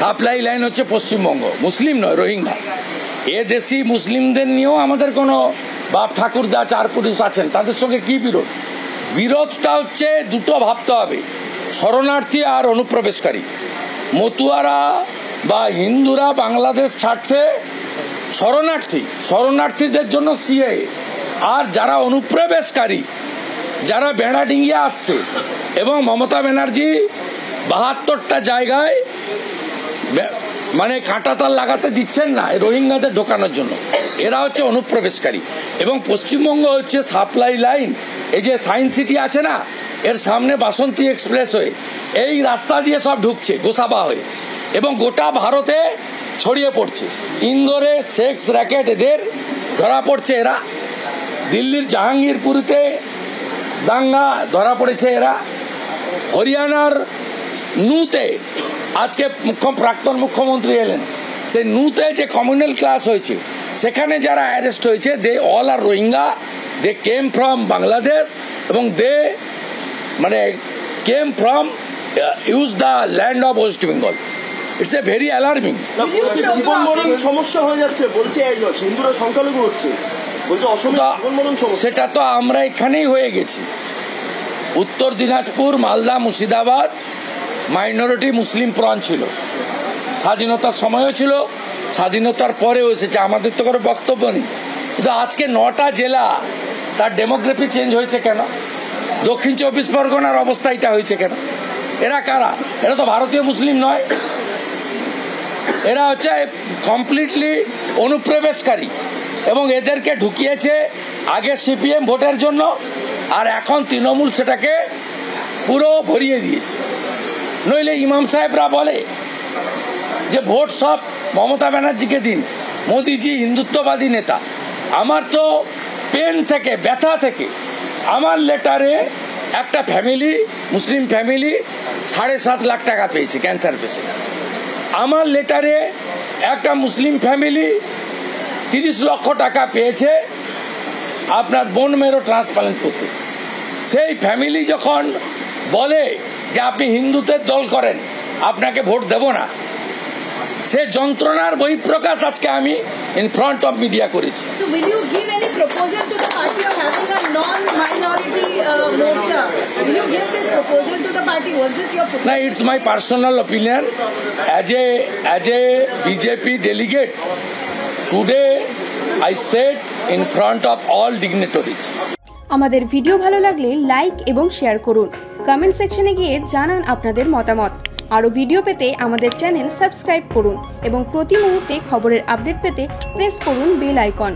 Supply line হচ্ছে পশ্চিমবঙ্গ, মুসলিম নয়, রোহিঙ্গা। এ দেশি মুসলিমদের নিয়েও আমাদের কোনো বাপ ঠাকুরদা চার পুরুষ আছেন, তাদের সঙ্গে কি বিরোধ? বিরোধটা হচ্ছে দুটো ভাবতে হবে, শরণার্থী আর অনুপ্রবেশকারী। মতুয়ারা বা হিন্দুরা বাংলাদেশ ছাড়ছে শরণার্থীদের জন্য সিএ, আর যারা অনুপ্রবেশকারী, যারা বেড়াডিঙ্গিয়া আসছে, এবং মমতা ব্যানার্জি ৭২টা জায়গায় মানে কাঁটাতাল লাগাতে দিচ্ছেন না রোহিঙ্গাদের ঢোকানোর জন্য, এরা হচ্ছে অনুপ্রবেশকারী। এবং পশ্চিমবঙ্গ হচ্ছে সাপ্লাই লাইন। এই যে সায়েন্স সিটি আছে না, এর সামনে বাসন্তী এক্সপ্রেস হয়ে এই রাস্তা দিয়ে সব ঢুকছে গোসাবা হয়ে, এবং গোটা ভারতে ছড়িয়ে পড়ছে। ইন্দোরে সেক্স র্যাকেট এদের ধরা পড়ছে, এরা দিল্লির জাহাঙ্গীরপুরিতে দাঙ্গা ধরা পড়েছে এরা, হরিয়ানার নুতে আজকে প্রাক্তন মুখ্যমন্ত্রী এলেন, সে নুতে যে কমিউনাল ক্লাস হয়েছে সেখানে যারা অ্যারেস্ট হয়েছে, they all are Rohingya, they came from Bangladesh, এবং দে মানে came from use the land of West Bengal. It's a very alarming. জীবন মরণ সমস্যা হয়ে যাচ্ছে বলছে, হিন্দুরা সংখ্যালঘু হচ্ছে বলছে, সেটা তো আমরা এখানেই হয়ে গেছি। উত্তর দিনাজপুর, মালদা, মুর্শিদাবাদ মাইনরিটি মুসলিম প্রণ ছিল, স্বাধীনতার সময়ও ছিল, স্বাধীনতার পরেও এসেছে, আমাদের তো কোনো বক্তব্য নেই। কিন্তু আজকে 9টা জেলা, তার ডেমোগ্রাফি চেঞ্জ হয়েছে কেন? দক্ষিণ 24 পরগনার অবস্থা এটা হয়েছে কেন? এরা কারা? এরা তো ভারতীয় মুসলিম নয়, এরা হচ্ছে কমপ্লিটলি অনুপ্রবেশকারী, এবং এদেরকে ঢুকিয়েছে আগে সিপিএম ভোটের জন্য, আর এখন তৃণমূল সেটাকে পুরো ভরিয়ে দিয়েছে। নইলে ইমাম সাহেবরা বলে যে ভোট সব মমতা ব্যানার্জিকে দিন, মোদিজি হিন্দুত্ববাদী নেতা। আমার তো পেন থেকে, ব্যথা থেকে, আমার লেটারে একটা ফ্যামিলি, মুসলিম ফ্যামিলি 7.5 লাখ টাকা পেয়েছে ক্যান্সার পেশেন্ট। আমার লেটারে একটা মুসলিম ফ্যামিলি 30 লক্ষ টাকা পেয়েছে আপনার বোন মেরো ট্রান্সপ্লান্ট করতে। সেই ফ্যামিলি যখন বলে যে আপনি হিন্দুদের দল করেন, আপনাকে ভোট দেব না, সে যন্ত্রণার বহিঃপ্রকাশ আজকে আমি ইন ফ্রন্ট অফ মিডিয়া করেছি। না, it's my personal opinion as a BJP delegate. Today I said in front of all dignitaries. আমাদের ভিডিও ভালো লাগলে লাইক এবং শেয়ার করুন, কমেন্ট সেকশনে গিয়ে জানান আপনাদের মতামত। আরও ভিডিও পেতে আমাদের চ্যানেল সাবস্ক্রাইব করুন এবং প্রতি মুহূর্তে খবরের আপডেট পেতে প্রেস করুন বেল আইকন।